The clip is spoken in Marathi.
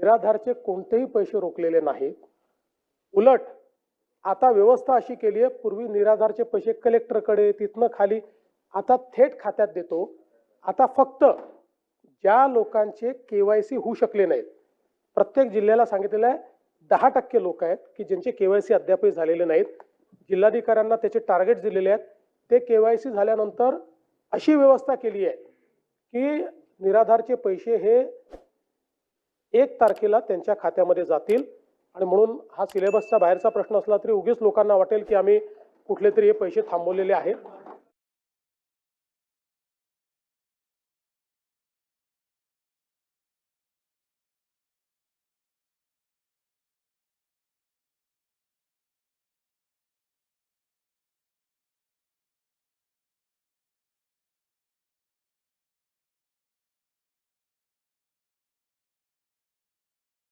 निराधारचे कोणतेही पैसे रोखलेले नाहीत। उलट आता व्यवस्था अशी केली आहे, पूर्वी निराधारचे पैसे कलेक्टरकडे तिथनं खाली, आता थेट खात्यात देतो। आता फक्त ज्या लोकांचे केवायसी होऊ शकले नाहीत, प्रत्येक जिल्ह्याला सांगितलेलं आहे 10% लोक आहेत की ज्यांचे केवायसी अद्यापही झालेले नाहीत। जिल्हाधिकाऱ्यांना त्याचे टार्गेट दिलेले आहेत। ते केवायसी झाल्यानंतर अशी व्यवस्था केली आहे की निराधारचे पैसे हे 1 तारखेला त्यांच्या खात्यामध्ये जातील। आणि म्हणून हा सिलेबसचा बाहेरचा प्रश्न असला तरी उगीच लोकांना वाटेल की आम्ही कुठले तरी हे पैसे थांबवलेले आहेत।